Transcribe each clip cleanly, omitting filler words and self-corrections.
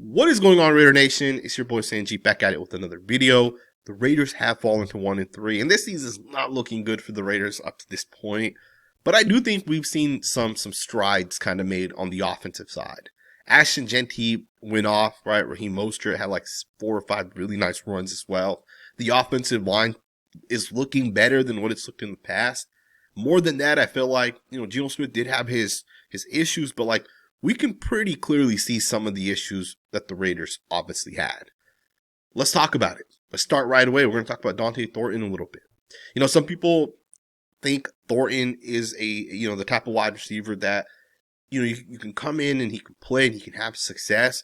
What is going on, Raider Nation? It's your boy Sanjit back at it with another video. The Raiders have fallen to 1-3, and this season is not looking good for the Raiders up to this point. But I do think we've seen some strides kind of made on the offensive side. Ashton, jeanty went off, right? Raheem Mostert had like 4 or 5 really nice runs as well. The offensive line is looking better than what it's looked in the past. More than that, I feel like, Geno Smith did have his issues, but like, we can pretty clearly see some of the issues that the Raiders obviously had. Let's talk about it. Let's start right away. We're going to talk about Thornton a little bit. Some people think Thornton is the type of wide receiver that, you can come in and he can play and he can have success.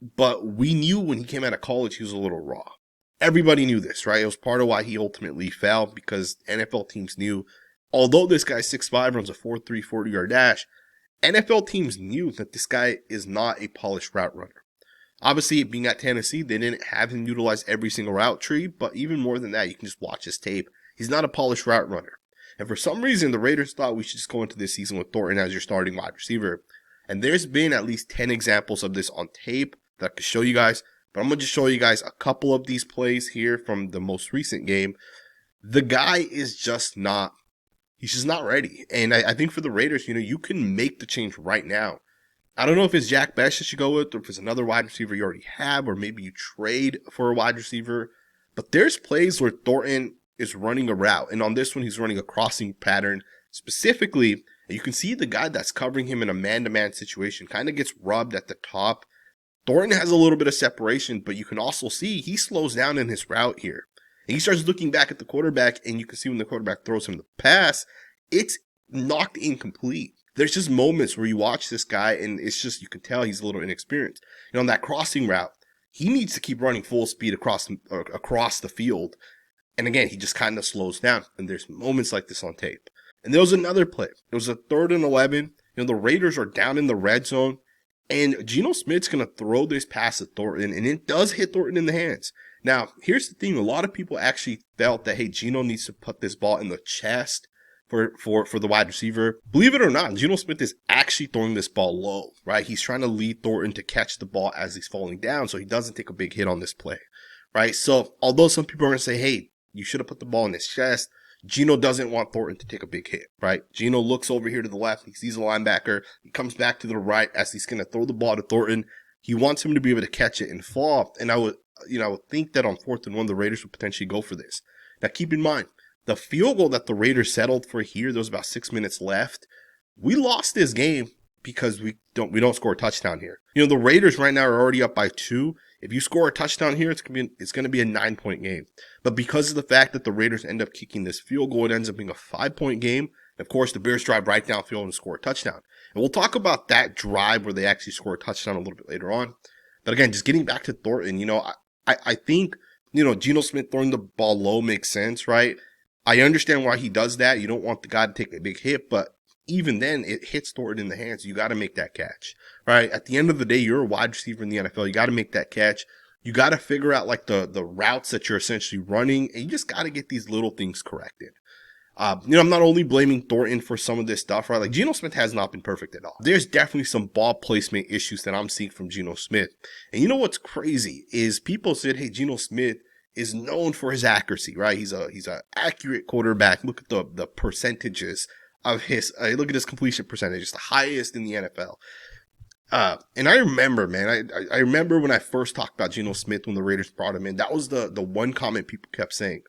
But we knew when he came out of college, he was a little raw. Everybody knew this, right? It was part of why he ultimately fell, because NFL teams knew, although this guy's 6'5", runs a 4.3 40-yard dash, NFL teams knew that this guy is not a polished route runner. Obviously, being at Tennessee, they didn't have him utilize every single route tree, but even more than that, you can just watch his tape. He's not a polished route runner. And for some reason, the Raiders thought we should just go into this season with Thornton as your starting wide receiver. And there's been at least 10 examples of this on tape that I could show you guys. But I'm going to just show you guys a couple of these plays here from the most recent game. The guy is just not He's just not ready. And I think for the Raiders, you can make the change right now. I don't know if it's bech that you should go with, or if it's another wide receiver you already have, or maybe you trade for a wide receiver. But there's plays where Thornton is running a route. And on this one, he's running a crossing pattern. Specifically, you can see the guy that's covering him in a man-to-man situation kind of gets rubbed at the top. Thornton has a little bit of separation, but you can also see he slows down in his route here. And he starts looking back at the quarterback, and you can see when the quarterback throws him the pass, it's knocked incomplete. There's just moments where you watch this guy, and it's just, you can tell he's a little inexperienced. On that crossing route, he needs to keep running full speed across the field. And again, he just kind of slows down. And there's moments like this on tape. And there was another play. It was a 3rd and 11. The Raiders are down in the red zone, and Geno Smith's going to throw this pass at Thornton, and it does hit Thornton in the hands. Now, here's the thing. A lot of people actually felt that, hey, Geno needs to put this ball in the chest for the wide receiver. Believe it or not, Geno Smith is actually throwing this ball low, right? He's trying to lead Thornton to catch the ball as he's falling down so he doesn't take a big hit on this play, right? So, although some people are going to say, hey, you should have put the ball in his chest, Geno doesn't want Thornton to take a big hit, right? Geno looks over here to the left. He sees a linebacker. He comes back to the right as he's going to throw the ball to Thornton. He wants him to be able to catch it and fall. And I would think that on 4th and 1, the Raiders would potentially go for this. Now, keep in mind, the field goal that the Raiders settled for here, there was about 6 minutes left. We lost this game because we don't score a touchdown here. The Raiders right now are already up by 2. If you score a touchdown here, it's going to be a 9-point game. But because of the fact that the Raiders end up kicking this field goal, it ends up being a 5-point game. Of course, the Bears drive right downfield and score a touchdown. And we'll talk about that drive where they actually score a touchdown a little bit later on. But again, just getting back to Thornton, I think, Geno Smith throwing the ball low makes sense, right? I understand why he does that. You don't want the guy to take a big hit, but even then, it hits Thornton in the hands. You got to make that catch, right? At the end of the day, you're a wide receiver in the NFL. You got to make that catch. You got to figure out like the routes that you're essentially running, and you just got to get these little things corrected. I'm not only blaming Thornton for some of this stuff, right? Like, Geno Smith has not been perfect at all. There's definitely some ball placement issues that I'm seeing from Geno Smith. And what's crazy is people said, hey, Geno Smith is known for his accuracy, right? He's a accurate quarterback. Look at the percentages of his, look at his completion percentage. It's the highest in the NFL. And I remember, man, I remember when I first talked about Geno Smith when the Raiders brought him in, that was the one comment people kept saying.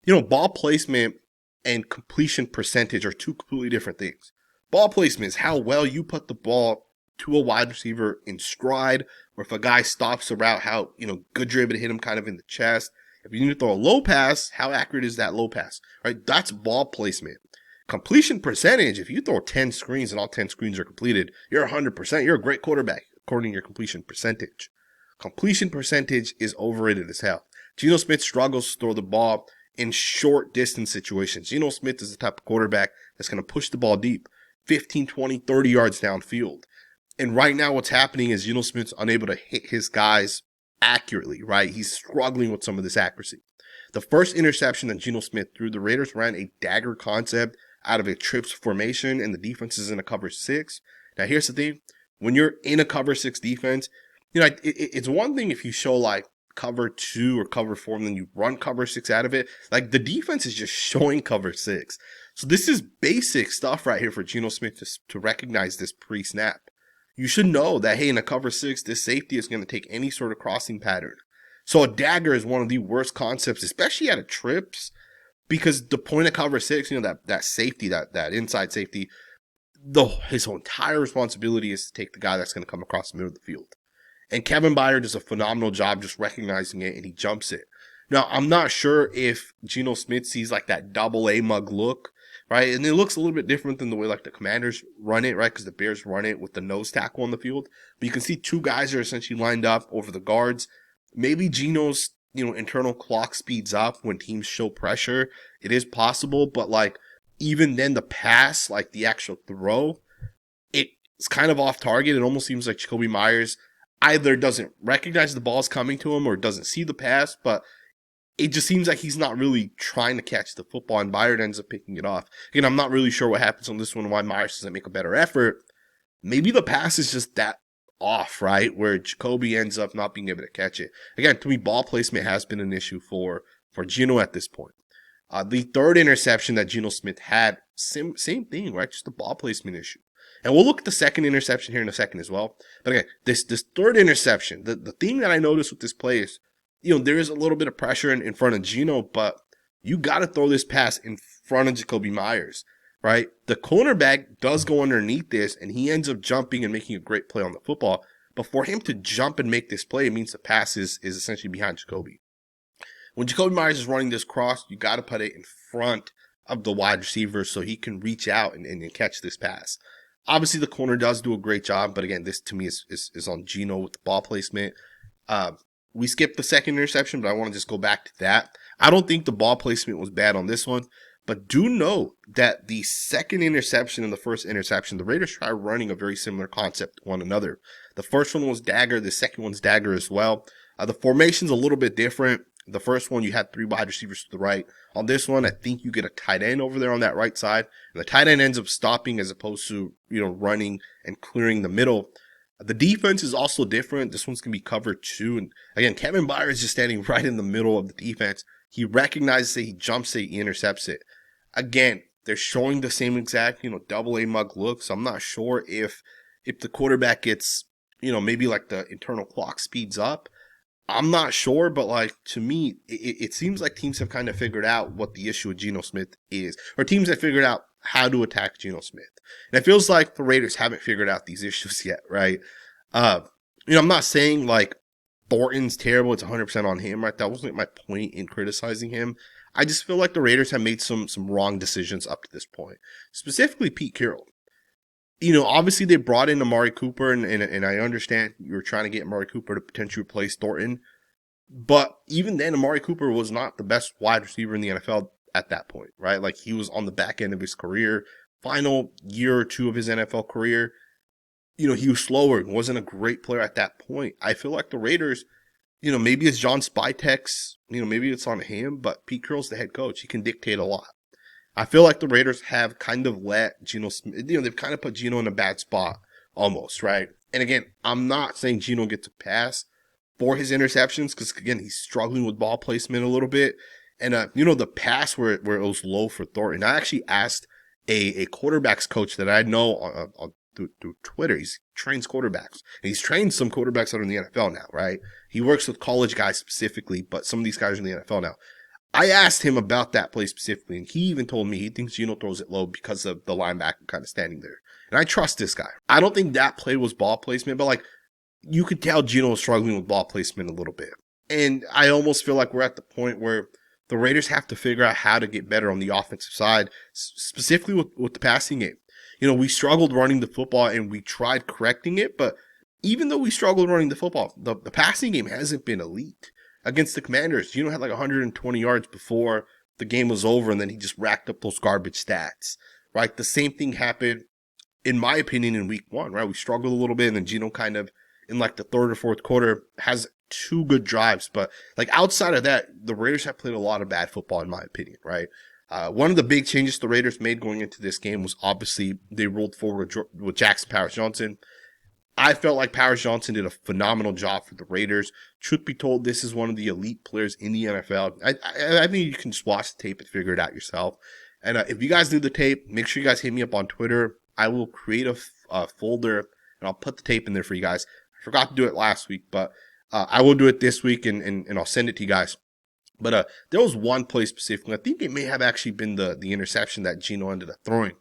Ball placement and completion percentage are 2 completely different things. Ball placement is how well you put the ball to a wide receiver in stride, or if a guy stops a route, how, good you're able to hit him kind of in the chest. If you need to throw a low pass, how accurate is that low pass, right? That's ball placement. Completion percentage, if you throw 10 screens and all 10 screens are completed, you're 100%. You're a great quarterback, according to your completion percentage. Completion percentage is overrated as hell. Geno Smith struggles to throw the ball in short distance situations. Geno Smith is the type of quarterback that's going to push the ball deep, 15, 20, 30 yards downfield. And right now what's happening is Geno Smith's unable to hit his guys accurately, right? He's struggling with some of this accuracy. The first interception that Geno Smith threw, the Raiders ran a dagger concept out of a trips formation, and the defense is in a cover 6. Now, here's the thing. When you're in a cover 6 defense, It's one thing if you show like cover 2 or cover 4 and then you run cover 6 out of it. Like the defense is just showing cover 6. So this is basic stuff right here for Geno Smith to recognize this pre-snap. You should know that, hey, in a cover 6, this safety is going to take any sort of crossing pattern. So a dagger is one of the worst concepts, especially out of trips, because the point of cover 6, that safety, that inside safety, his entire responsibility is to take the guy that's going to come across the middle of the field. And Kevin Byard does a phenomenal job just recognizing it, and he jumps it. Now, I'm not sure if Geno Smith sees like that double A mug look, right? And it looks a little bit different than the way like the Commanders run it, right? Because the Bears run it with the nose tackle on the field. But you can see 2 guys are essentially lined up over the guards. Maybe Geno's, internal clock speeds up when teams show pressure. It is possible, but like even then the pass, like the actual throw, it's kind of off target. It almost seems like Jakobi Meyers either doesn't recognize the ball's coming to him or doesn't see the pass, but it just seems like he's not really trying to catch the football, and Byard ends up picking it off. Again, I'm not really sure what happens on this one, why Meyers doesn't make a better effort. Maybe the pass is just that off, right, where Jakobi ends up not being able to catch it. Again, to me, ball placement has been an issue for Geno at this point. The third interception that Geno Smith had, same thing, right, just the ball placement issue. And we'll look at the second interception here in a second as well. But again, this third interception, the thing that I noticed with this play is, there is a little bit of pressure in front of Geno, but you got to throw this pass in front of Jakobi Meyers, right? The cornerback does go underneath this, and he ends up jumping and making a great play on the football. But for him to jump and make this play, it means the pass is essentially behind Jakobi. When Jakobi Meyers is running this cross, you got to put it in front of the wide receiver so he can reach out and catch this pass. Obviously, the corner does do a great job, but again, this to me is on Geno with the ball placement. We skipped the second interception, but I want to just go back to that. I don't think the ball placement was bad on this one, but do note that the second interception and the first interception, the Raiders tried running a very similar concept to one another. The first one was dagger, the second one's dagger as well. The formation's a little bit different. The first one, you had 3 wide receivers to the right. On this one, I think you get a tight end over there on that right side. And the tight end ends up stopping as opposed to, running and clearing the middle. The defense is also different. This one's going to be covered 2. And again, Kevin Byard is just standing right in the middle of the defense. He recognizes it, he jumps it, he intercepts it. Again, they're showing the same exact, double A mug look. So I'm not sure if the quarterback gets, maybe like the internal clock speeds up. I'm not sure, but like to me, it seems like teams have kind of figured out what the issue with Geno Smith is, or teams have figured out how to attack Geno Smith. And it feels like the Raiders haven't figured out these issues yet, right? I'm not saying like Thornton's terrible; it's 100% on him, right? That wasn't my point in criticizing him. I just feel like the Raiders have made some wrong decisions up to this point, specifically Pete Carroll. Obviously they brought in Amari Cooper, and I understand you were trying to get Amari Cooper to potentially replace Thornton. But even then, Amari Cooper was not the best wide receiver in the NFL at that point, right? Like he was on the back end of his career, final year or 2 of his NFL career. He was slower, wasn't a great player at that point. I feel like the Raiders, maybe it's John Spytek's, maybe it's on him, but Pete Carroll's the head coach. He can dictate a lot. I feel like the Raiders have kind of let Geno Smith, they've kind of put Geno in a bad spot almost, right? And again, I'm not saying Geno gets a pass for his interceptions because, again, he's struggling with ball placement a little bit. And, the pass where it was low for Thornton, I actually asked a quarterbacks coach that I know through Twitter. He trains quarterbacks. And he's trained some quarterbacks out in the NFL now, right? He works with college guys specifically, but some of these guys are in the NFL now. I asked him about that play specifically, and he even told me he thinks Geno throws it low because of the linebacker kind of standing there. And I trust this guy. I don't think that play was ball placement, but like you could tell Geno was struggling with ball placement a little bit. And I almost feel like we're at the point where the Raiders have to figure out how to get better on the offensive side, specifically with the passing game. We struggled running the football and we tried correcting it, but even though we struggled running the football, the passing game hasn't been elite. Against the Commanders, Geno had like 120 yards before the game was over, and then he just racked up those garbage stats, right? The same thing happened, in my opinion, in week 1, right? We struggled a little bit, and then Geno kind of, in like the third or fourth quarter, has 2 good drives. But like outside of that, the Raiders have played a lot of bad football, in my opinion, right? One of the big changes the Raiders made going into this game was obviously they rolled forward with Jackson Powers-Johnson. I felt like Powers Johnson did a phenomenal job for the Raiders. Truth be told, this is one of the elite players in the NFL. I think you can just watch the tape and figure it out yourself. And if you guys do the tape, make sure you guys hit me up on Twitter. I will create a folder, and I'll put the tape in there for you guys. I forgot to do it last week, but I will do it this week, and I'll send it to you guys. But there was one play specifically. I think it may have actually been the interception that Geno ended up throwing.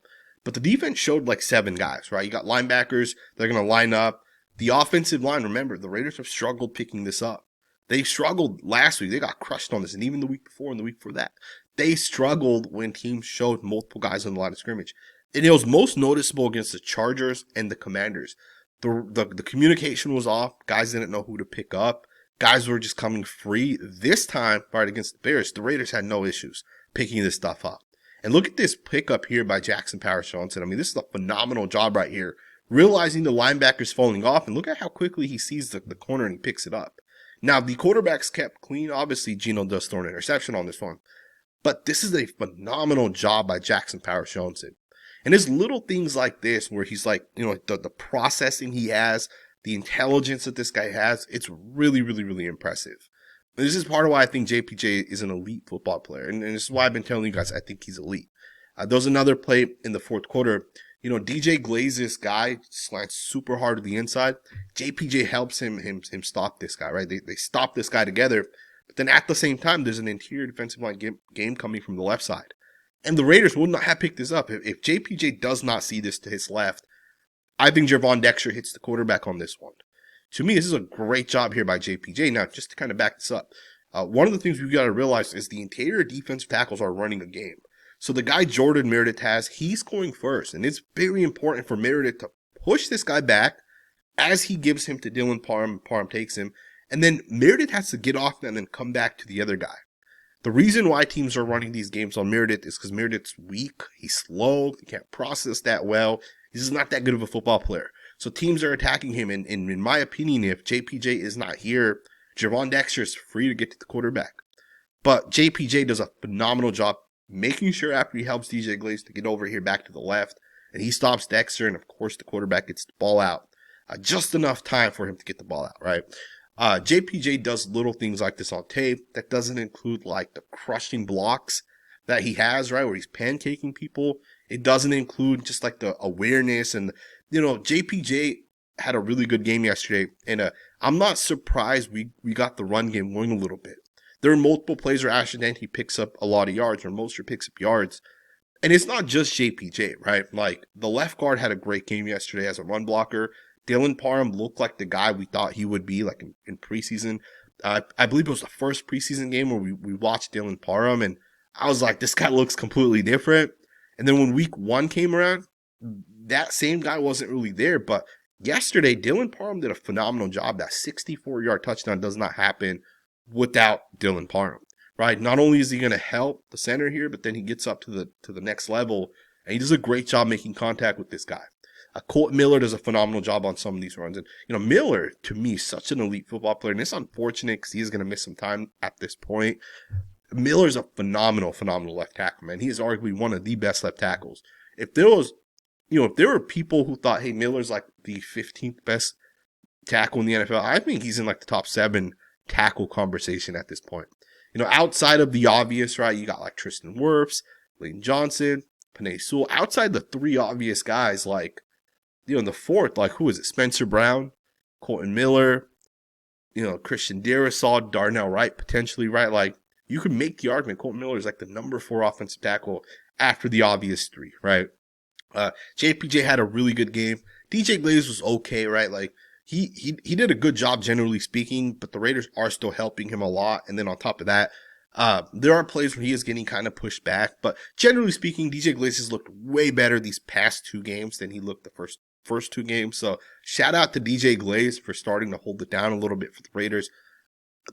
But the defense showed like 7 guys, right? You got linebackers. They're going to line up. The offensive line, remember, the Raiders have struggled picking this up. They struggled last week. They got crushed on this. And even the week before and the week before that. They struggled when teams showed multiple guys on the line of scrimmage. And it was most noticeable against the Chargers and the Commanders. The communication was off. Guys didn't know who to pick up. Guys were just coming free. This time, right against the Bears, the Raiders had no issues picking this stuff up. And look at this pickup here by Jackson Powers Johnson. I mean, this is a phenomenal job right here. Realizing the linebacker's falling off, and look at how quickly he sees the corner and he picks it up. Now, the quarterback's kept clean. Obviously, Geno does throw an interception on this one. But this is a phenomenal job by Jackson Powers Johnson. And there's little things like this where he's like, the processing he has, the intelligence that this guy has, it's really, really, really impressive. This is part of why I think JPJ is an elite football player. And this is why I've been telling you guys I think he's elite. There was another play in the fourth quarter. DJ Glaze's guy slants super hard to the inside. JPJ helps him stop this guy, right? They stop this guy together. But then at the same time, there's an interior defensive line game coming from the left side. And the Raiders would not have picked this up. If JPJ does not see this to his left, I think Gervon Dexter hits the quarterback on this one. To me, this is a great job here by JPJ. Now, just to kind of back this up, one of the things we've got to realize is the interior defensive tackles are running a game. So the guy Jordan Meredith has, he's going first. And it's very important for Meredith to push this guy back as he gives him to Dylan Parham. Parham takes him. And then Meredith has to get off and then come back to the other guy. The reason why teams are running these games on Meredith is because Meredith's weak. He's slow. He can't process that well. He's just not that good of a football player. So teams are attacking him. And in my opinion, if JPJ is not here, Gervon Dexter is free to get to the quarterback. But JPJ does a phenomenal job making sure after he helps DJ Glaze to get over here back to the left. And he stops Dexter. And of course, the quarterback gets the ball out. Just enough time for him to get the ball out, right? JPJ does little things like this on tape. That doesn't include like the crushing blocks that he has, right? Where he's pancaking people. It doesn't include just like the awareness and, JPJ had a really good game yesterday. And I'm not surprised we got the run game going a little bit. There are multiple plays where ashton he picks up a lot of yards, or Mostert picks up yards. And it's not just JPJ, right? Like the left guard had a great game yesterday as a run blocker. Dylan Parham looked like the guy we thought he would be, like in preseason. I believe it was the first preseason game where we watched Dylan Parham, and I was like, this guy looks completely different. And then when week 1 came around, that same guy wasn't really there. But yesterday, Dylan Parham did a phenomenal job. That 64-yard touchdown does not happen without Dylan Parham, right? Not only is he going to help the center here, but then he gets up to the next level, and he does a great job making contact with this guy. Colt Miller does a phenomenal job on some of these runs. And, Miller, to me, is such an elite football player. And it's unfortunate because he's going to miss some time at this point. Miller's a phenomenal left tackle, man. He is arguably one of the best left tackles. If there was, if there were people who thought, hey, Miller's like the 15th best tackle in the NFL, I think he's in like the top 7 tackle conversation at this point. Outside of the obvious, right, you got like Tristan Wirfs, Lane Johnson, Penei Sewell. Outside the 3 obvious guys, like, in the 4th, like, who is it? Spencer Brown, Colton Miller, Christian Darrisaw, Darnell Wright, potentially, right? Like, you could make the argument Colton Miller is like the number 4 offensive tackle after the obvious 3, right? JPJ had a really good game. DJ Glaze was okay, right? Like, he did a good job, generally speaking, but the Raiders are still helping him a lot. And then on top of that, there are plays where he is getting kind of pushed back, but generally speaking, DJ Glaze has looked way better these past 2 games than he looked the first 2 games. So shout out to DJ Glaze for starting to hold it down a little bit for the Raiders.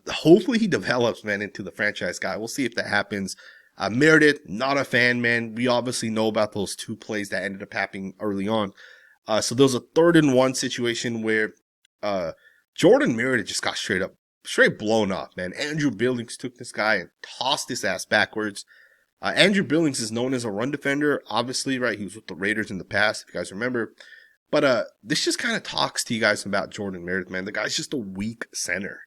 Hopefully he develops, man, into the franchise guy. We'll see if that happens. Meredith, not a fan, man. We obviously know about those 2 plays that ended up happening early on. So there was a 3rd and 1 situation where Jordan Meredith just got straight blown up, man. Andrew Billings took this guy and tossed his ass backwards. Andrew Billings is known as a run defender, obviously, right? He was with the Raiders in the past, if you guys remember. But this just kind of talks to you guys about Jordan Meredith, man. The guy's just a weak center.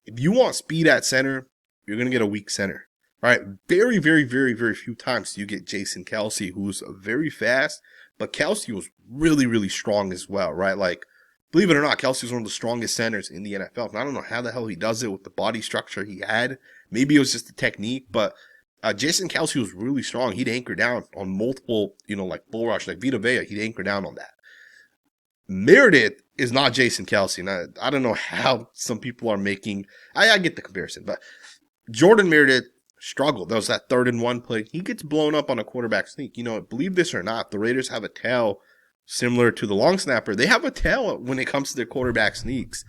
If you want speed at center, you're going to get a weak center. All right, very, very, very, very few times do you get Jason Kelce, who's very fast, but Kelce was really, really strong as well, right? Like, believe it or not, Kelce is one of the strongest centers in the NFL. And I don't know how the hell he does it with the body structure he had. Maybe it was just the technique, but Jason Kelce was really strong. He'd anchor down on multiple, like bull rush, like Vita Vea, he'd anchor down on that. Meredith is not Jason Kelce. And I don't know how some people are making, I get the comparison, but Jordan Meredith struggled. That was that 3rd and 1 play. He gets blown up on a quarterback sneak. Believe this or not, the Raiders have a tail similar to the long snapper. They have a tail when it comes to their quarterback sneaks.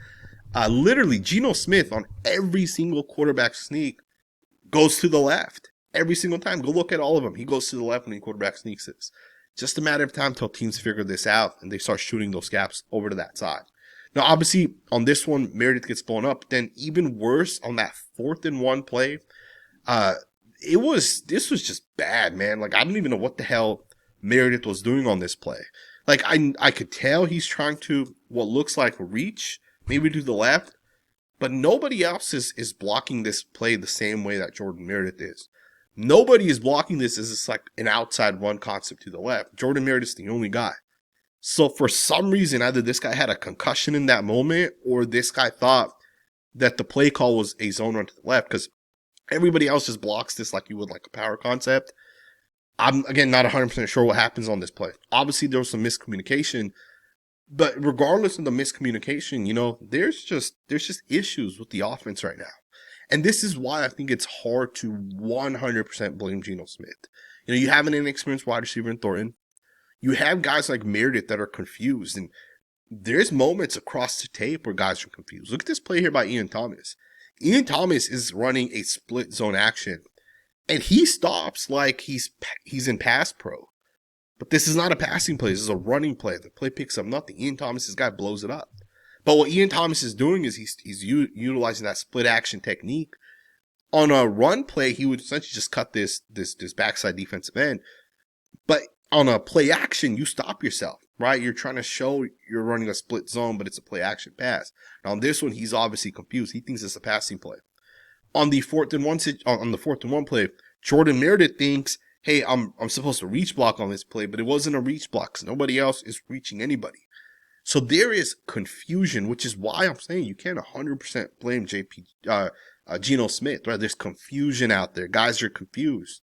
Literally, Geno Smith on every single quarterback sneak goes to the left. Every single time. Go look at all of them. He goes to the left when the quarterback sneaks is. Just a matter of time till teams figure this out and they start shooting those gaps over to that side. Now, obviously, on this one, Meredith gets blown up. Then even worse, on that 4th and 1 play, this was just bad, man. Like, I don't even know what the hell Meredith was doing on this play. Like, I could tell he's trying to, what looks like reach, maybe to the left, but nobody else is blocking this play the same way that Jordan Meredith is. Nobody is blocking this as it's like an outside run concept to the left. Jordan Meredith's the only guy. So for some reason, either this guy had a concussion in that moment or this guy thought that the play call was a zone run to the left, because everybody else just blocks this like you would like a power concept. I'm, again, not 100% sure what happens on this play. Obviously, there was some miscommunication, but regardless of the miscommunication, there's just issues with the offense right now. And this is why I think it's hard to 100% blame Geno Smith. You have an inexperienced wide receiver in Thornton. You have guys like Meredith that are confused, and there's moments across the tape where guys are confused. Look at this play here by Ian Thomas. Ian Thomas is running a split zone action, and he stops like he's in pass pro. But this is not a passing play. This is a running play. The play picks up nothing. Ian Thomas, this guy blows it up. But what Ian Thomas is doing is he's utilizing that split action technique. On a run play, he would essentially just cut this backside defensive end. But on a play action, you stop yourself, right? You're trying to show you're running a split zone, but it's a play action pass. Now on this one, he's obviously confused. He thinks it's a passing play. On the 4th and 1 play, Jordan Meredith thinks, hey, I'm supposed to reach block on this play, but it wasn't a reach block because nobody else is reaching anybody. So there is confusion, which is why I'm saying you can't 100% blame Geno Smith, right? There's confusion out there. Guys are confused,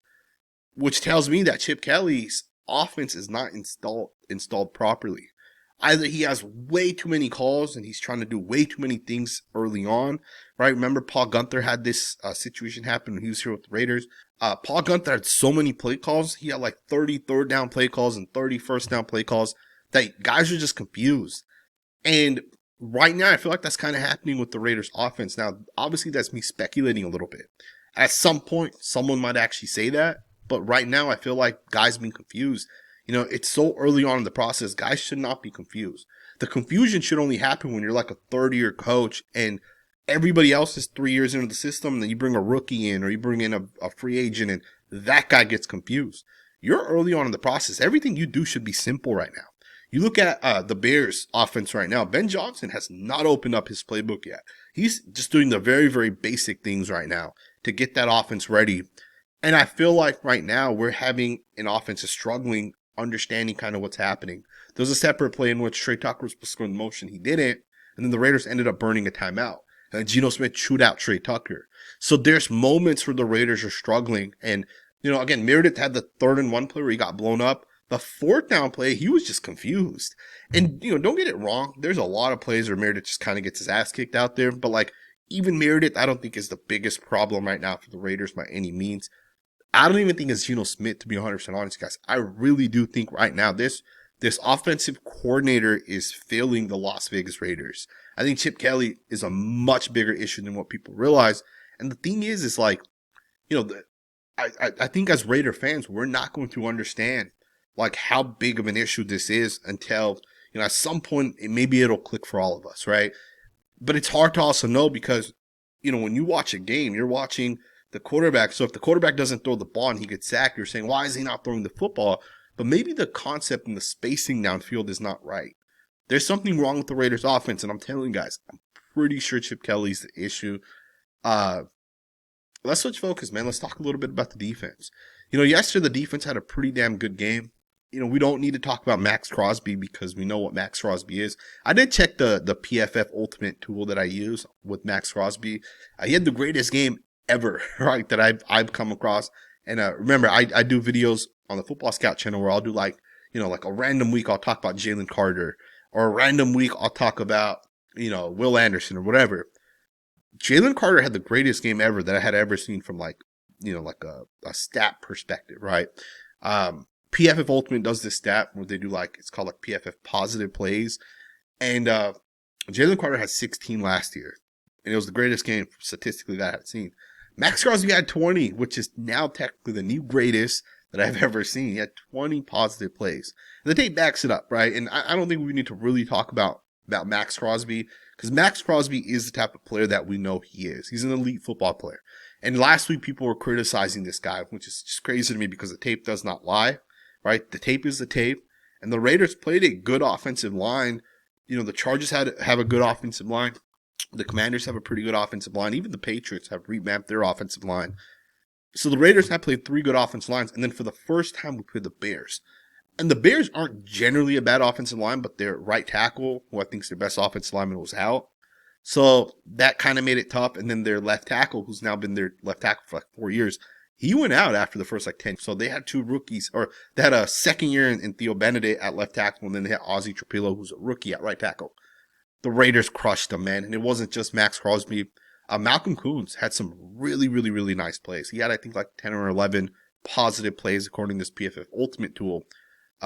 which tells me that Chip Kelly's offense is not installed properly. Either he has way too many calls and he's trying to do way too many things early on, right? Remember Paul Guenther had this situation happen when he was here with the Raiders. Paul Guenther had so many play calls. He had like 30 third down play calls and 30 first down play calls that guys are just confused. And right now, I feel like that's kind of happening with the Raiders offense. Now, obviously that's me speculating a little bit. At some point, someone might actually say that. But right now, I feel like guys being confused. It's so early on in the process. Guys should not be confused. The confusion should only happen when you're like a third-year coach and everybody else is 3 years into the system. And then you bring a rookie in or you bring in a free agent and that guy gets confused. You're early on in the process. Everything you do should be simple right now. You look at the Bears offense right now. Ben Johnson has not opened up his playbook yet. He's just doing the very, very basic things right now to get that offense ready. And I feel like right now we're having an offense that's struggling understanding kind of what's happening. There was a separate play in which Trey Tucker was supposed to go in motion. He didn't. And then the Raiders ended up burning a timeout. And Geno Smith chewed out Trey Tucker. So there's moments where the Raiders are struggling. And, again, Meredith had the 3rd and 1 play where he got blown up. The 4th down play, he was just confused. And, don't get it wrong. There's a lot of plays where Meredith just kind of gets his ass kicked out there. But, like, even Meredith, I don't think is the biggest problem right now for the Raiders by any means. I don't even think it's Geno Smith, to be 100% honest, guys. I really do think right now this offensive coordinator is failing the Las Vegas Raiders. I think Chip Kelly is a much bigger issue than what people realize. And the thing is like, I think as Raider fans, we're not going to understand like how big of an issue this is until, at some point, maybe it'll click for all of us, right? But it's hard to also know because, when you watch a game, you're watching the quarterback. So if the quarterback doesn't throw the ball and he gets sacked, you're saying, why is he not throwing the football? But maybe the concept and the spacing downfield is not right. There's something wrong with the Raiders offense, and I'm telling you guys, I'm pretty sure Chip Kelly's the issue. Let's switch focus, man. Let's talk a little bit about the defense. Yesterday the defense had a pretty damn good game. We don't need to talk about Maxx Crosby because we know what Maxx Crosby is. I did check the PFF Ultimate tool that I use with Maxx Crosby. He had the greatest game ever, right, that I've come across. And remember, I do videos on the Football Scout channel where I'll do like a random week I'll talk about Jalen Carter, or a random week I'll talk about, Will Anderson or whatever. Jalen Carter had the greatest game ever that I had ever seen from like a stat perspective, right? PFF Ultimate does this stat where they do it's called like PFF positive plays. And Jalen Carter had 16 last year. And it was the greatest game statistically that I had seen. Maxx Crosby had 20, which is now technically the new greatest that I've ever seen. He had 20 positive plays. And the tape backs it up, right? And I don't think we need to really talk about Maxx Crosby, because Maxx Crosby is the type of player that we know he is. He's an elite football player. And last week people were criticizing this guy, which is just crazy to me because the tape does not lie. Right, the tape is the tape, and the Raiders played a good offensive line. The Chargers have a good offensive line. The Commanders have a pretty good offensive line. Even the Patriots have revamped their offensive line. So the Raiders have played 3 good offensive lines, and then for the first time we played the Bears. And the Bears aren't generally a bad offensive line, but their right tackle, who I think is their best offensive lineman, was out. So that kind of made it tough. And then their left tackle, who's now been their left tackle for 4 years, he went out after the first 10. So they had 2 rookies, or they had a second year in Theo Benedict at left tackle, and then they had Ozzie Trapillo, who's a rookie at right tackle. The Raiders crushed them, man. And it wasn't just Maxx Crosby. Malcolm Koonce had some really, really, really nice plays. He had, I think, 10 or 11 positive plays according to this PFF Ultimate tool.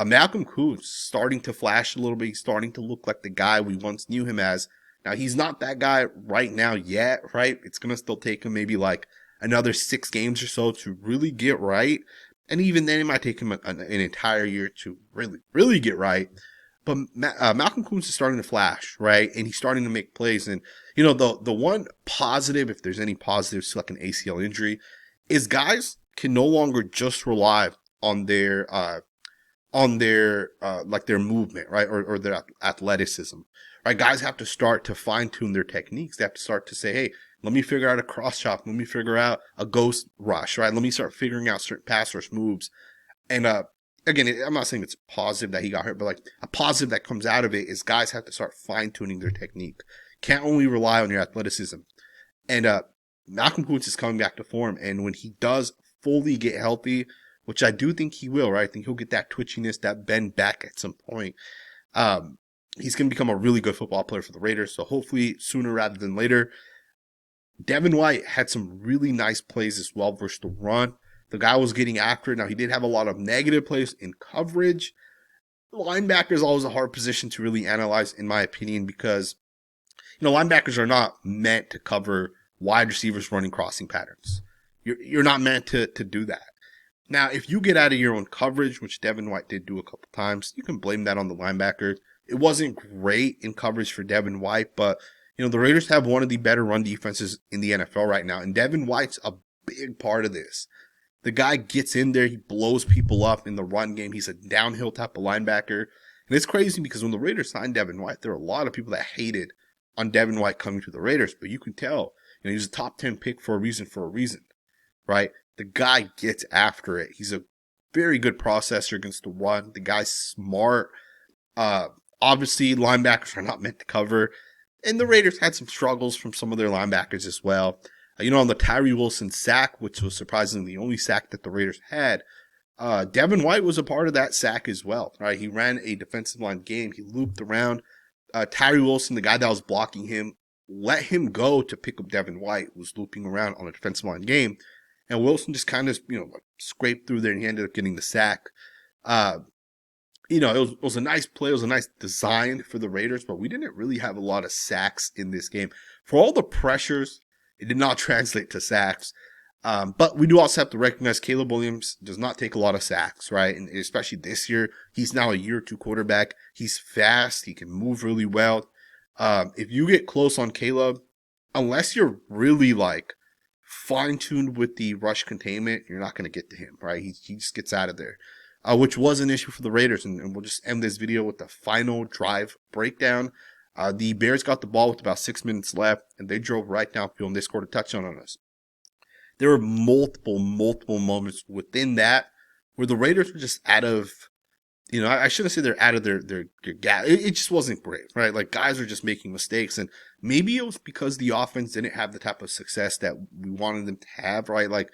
Malcolm Koonce starting to flash a little bit. He's starting to look like the guy we once knew him as. Now, he's not that guy right now yet, right? It's going to still take him maybe another 6 games or so to really get right. And even then, it might take him an entire year to really, really get right. But Malcolm Koonce is starting to flash, right? And he's starting to make plays. And, the one positive, if there's any positives to an ACL injury, is guys can no longer just rely on their movement, right? Or their athleticism, right? Guys have to start to fine tune their techniques. They have to start to say, hey, let me figure out a cross chop. Let me figure out a ghost rush, right? Let me start figuring out certain pass rush moves. And, again, I'm not saying it's positive that he got hurt, but a positive that comes out of it is guys have to start fine tuning their technique. Can't only rely on your athleticism. And, Malcolm Koonce is coming back to form. And when he does fully get healthy, which I do think he will, right? I think he'll get that twitchiness, that bend back at some point. He's going to become a really good football player for the Raiders. So hopefully sooner rather than later. Devin White had some really nice plays as well versus the run. The guy was getting after it. Now, he did have a lot of negative plays in coverage. Linebacker is always a hard position to really analyze, in my opinion, because, linebackers are not meant to cover wide receivers running crossing patterns. You're not meant to do that. Now, if you get out of your own coverage, which Devin White did do a couple times, you can blame that on the linebacker. It wasn't great in coverage for Devin White, but the Raiders have one of the better run defenses in the NFL right now, and Devin White's a big part of this. The guy gets in there, he blows people up in the run game. He's a downhill type of linebacker. And it's crazy because when the Raiders signed Devin White, there were a lot of people that hated on Devin White coming to the Raiders, but you can tell, he's a top 10 pick for a reason, right? The guy gets after it. He's a very good processor against the run. The guy's smart. Obviously, linebackers are not meant to cover. And the Raiders had some struggles from some of their linebackers as well. On the Tyree Wilson sack, which was surprisingly the only sack that the Raiders had, Devin White was a part of that sack as well, right? He ran a defensive line game. He looped around. Tyree Wilson, the guy that was blocking him, let him go to pick up Devin White, who was looping around on a defensive line game. And Wilson just kind of, scraped through there, and he ended up getting the sack. It was a nice play. It was a nice design for the Raiders, but we didn't really have a lot of sacks in this game. For all the pressures, it did not translate to sacks. But we do also have to recognize Caleb Williams does not take a lot of sacks, right? And especially this year, he's now a year 2 quarterback. He's fast. He can move really well. If you get close on Caleb, unless you're really fine-tuned with the rush containment, you're not going to get to him, right? He just gets out of there. which was an issue for the Raiders. And we'll just end this video with the final drive breakdown. The Bears got the ball with about 6 minutes left, and they drove right downfield, and they scored a touchdown on us. There were multiple moments within that where the Raiders were just out of, I shouldn't say they're out of their gap. It just wasn't great, right? Like, guys are just making mistakes, and maybe it was because the offense didn't have the type of success that we wanted them to have, right? Like,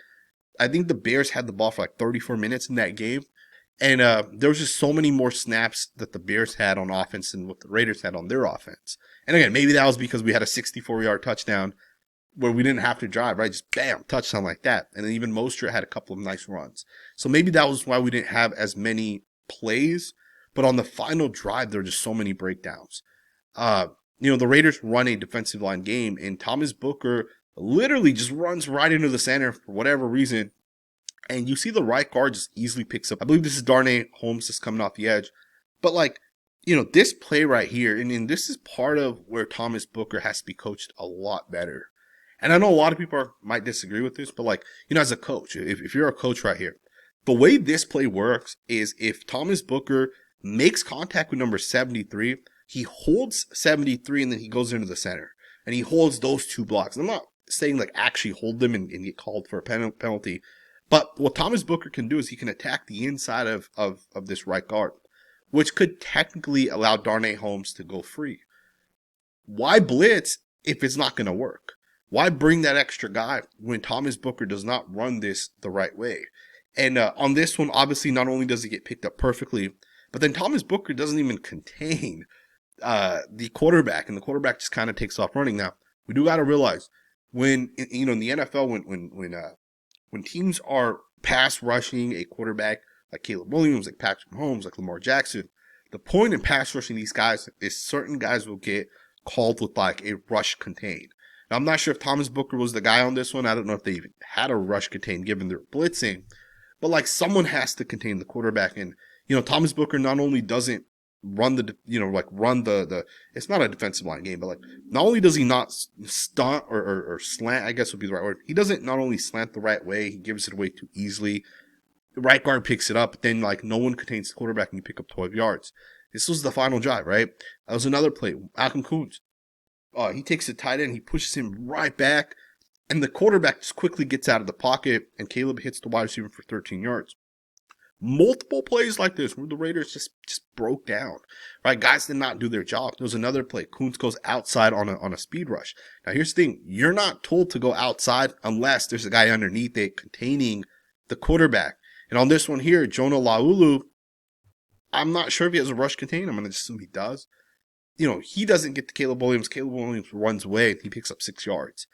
I think the Bears had the ball for like 34 minutes in that game, and there was just so many more snaps that the Bears had on offense than what the Raiders had on their offense. And again, maybe that was because we had a 64-yard touchdown where we didn't have to drive, right? Just bam, touchdown like that. And then even Mostert had a couple of nice runs. So maybe that was why we didn't have as many plays. But on the final drive, there were just so many breakdowns. The Raiders run a defensive line game, and Thomas Booker literally just runs right into the center for whatever reason. And you see the right guard just easily picks up. I believe this is Darnay Holmes just coming off the edge. But this play right here, and this is part of where Thomas Booker has to be coached a lot better. And I know a lot of people might disagree with this, but as a coach, if you're a coach right here, the way this play works is if Thomas Booker makes contact with number 73, he holds 73 and then he goes into the center. And he holds those two blocks. And I'm not saying actually hold them and get called for a penalty. But what Thomas Booker can do is he can attack the inside of this right guard, which could technically allow Darnay Holmes to go free. Why blitz if it's not going to work? Why bring that extra guy when Thomas Booker does not run this the right way? And on this one, obviously, not only does he get picked up perfectly, but then Thomas Booker doesn't even contain the quarterback, and the quarterback just kind of takes off running. Now, we do got to realize when in the NFL, when teams are pass rushing a quarterback like Caleb Williams, like Patrick Mahomes, like Lamar Jackson, the point in pass rushing these guys is certain guys will get called with a rush contain. Now, I'm not sure if Thomas Booker was the guy on this one. I don't know if they even had a rush contain given their blitzing. But someone has to contain the quarterback. And, Thomas Booker not only doesn't run the it's not a defensive line game, but not only does he not stunt or slant, I guess would be the right word. He doesn't not only slant the right way, he gives it away too easily. The right guard picks it up, but then no one contains the quarterback and you pick up 12 yards. This was the final drive, right? That was another play. Koonce. He takes the tight end, he pushes him right back, and the quarterback just quickly gets out of the pocket, and Caleb hits the wide receiver for 13 yards. Multiple plays like this where the Raiders just broke down, right? Guys did not do their job. There was another play. Koonce goes outside on a speed rush. Now, here's the thing. You're not told to go outside unless there's a guy underneath it containing the quarterback. And on this one here, Jonah Laulu, I'm not sure if he has a rush contain. I'm going to assume he does. He doesn't get to Caleb Williams. Caleb Williams runs away and he picks up 6 yards.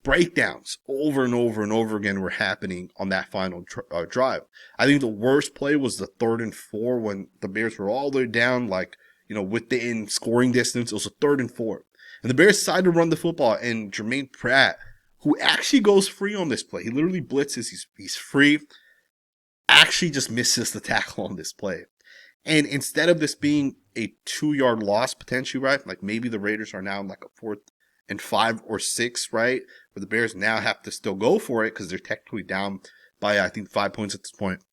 Breakdowns over and over and over again were happening on that final drive. I think the worst play was the 3rd and 4 when the Bears were all the way down, within scoring distance. It was a 3rd and 4. And the Bears decided to run the football, and Jermaine Pratt, who actually goes free on this play, he literally blitzes, he's free, actually just misses the tackle on this play. And instead of this being a 2-yard loss potentially, right? Maybe the Raiders are now in a 4th and 5 or 6, right? Where the Bears now have to still go for it because they're technically down by, I think, 5 points at this point.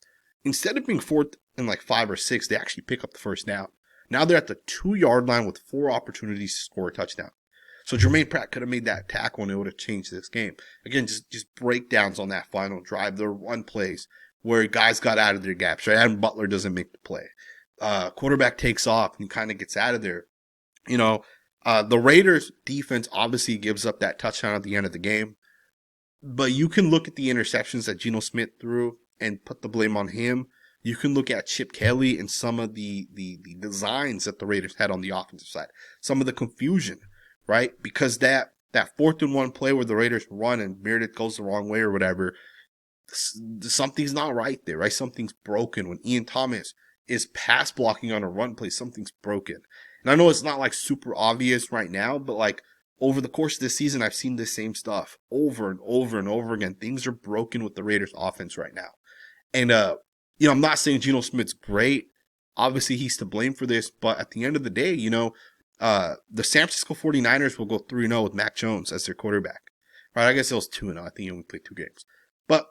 Instead of being 4th and 5 or 6, they actually pick up the first down. Now they're at the 2-yard line with 4 opportunities to score a touchdown. So Jermaine Pratt could have made that tackle and it would have changed this game. Again, just breakdowns on that final drive. There were one plays where guys got out of their gaps, right? Adam Butler doesn't make the play. Quarterback takes off and kind of gets out of there. The Raiders defense obviously gives up that touchdown at the end of the game, but you can look at the interceptions that Geno Smith threw and put the blame on him. You can look at Chip Kelly and some of the designs that the Raiders had on the offensive side, some of the confusion, right? Because that 4th and 1 play where the Raiders run and Meredith goes the wrong way or whatever, something's not right there, right? Something's broken. When Ian Thomas is pass blocking on a run play, something's broken. And I know it's not super obvious right now, but over the course of this season, I've seen the same stuff over and over and over again. Things are broken with the Raiders offense right now. And, I'm not saying Geno Smith's great. Obviously, he's to blame for this. But at the end of the day, the San Francisco 49ers will go 3-0 with Mac Jones as their quarterback. Right? I guess it was 2-0. I think he only played 2 games. But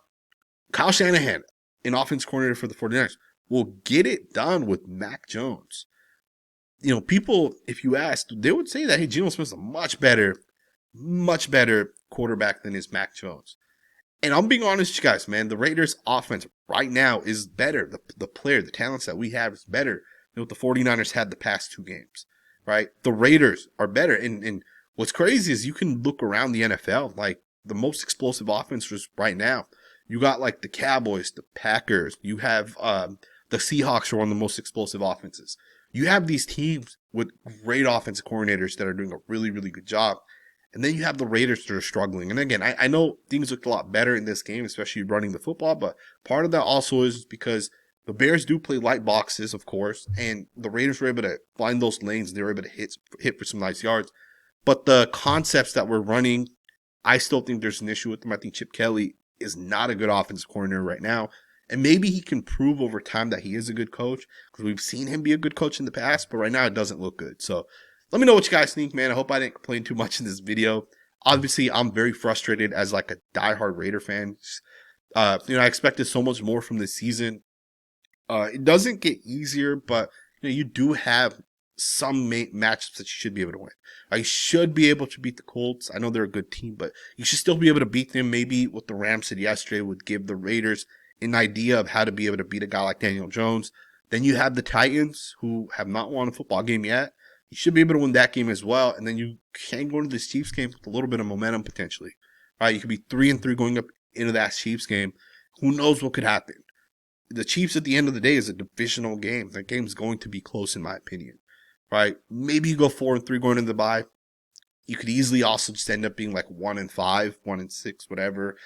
Kyle Shanahan, an offense coordinator for the 49ers, will get it done with Mac Jones. You know, people, if you ask, they would say that, hey, Geno Smith's a much better quarterback than is Mac Jones. And I'm being honest with you guys, man. The Raiders' offense right now is better. The player, the talents that we have is better than what the 49ers had the past 2 games, right? The Raiders are better. And what's crazy is you can look around the NFL, like the most explosive offenses right now. You got like the Cowboys, the Packers. You have the Seahawks are one of the most explosive offenses. You have these teams with great offensive coordinators that are doing a really, really good job. And then you have the Raiders that are struggling. And again, I know things looked a lot better in this game, especially running the football, but part of that also is because the Bears do play light boxes, of course, and the Raiders were able to find those lanes and they were able to hit for some nice yards. But the concepts that we're running, I still think there's an issue with them. I think Chip Kelly is not a good offensive coordinator right now. And maybe he can prove over time that he is a good coach, because we've seen him be a good coach in the past, but right now it doesn't look good. So let me know what you guys think, man. I hope I didn't complain too much in this video. Obviously, I'm very frustrated as like a diehard Raider fan. I expected so much more from this season. It doesn't get easier, but you do have some matchups that you should be able to win. You should be able to beat the Colts. I know they're a good team, but you should still be able to beat them. Maybe what the Rams did yesterday would give the Raiders an idea of how to be able to beat a guy like Daniel Jones. Then you have the Titans, who have not won a football game yet. You should be able to win that game as well. And then you can go into this Chiefs game with a little bit of momentum potentially. All right, you could be 3-3 going up into that Chiefs game. Who knows what could happen? The Chiefs at the end of the day is a divisional game. That game's going to be close in my opinion. Right? Maybe you go 4-3 going into the bye. You could easily also just end up being like 1-5, 1-6, whatever.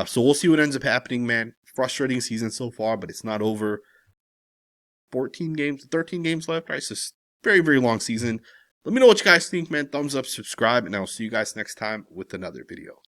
So we'll see what ends up happening, man. Frustrating season so far, but it's not over. 13 games left, right? So very, very long season. Let me know what you guys think, man. Thumbs up, subscribe, and I'll see you guys next time with another video.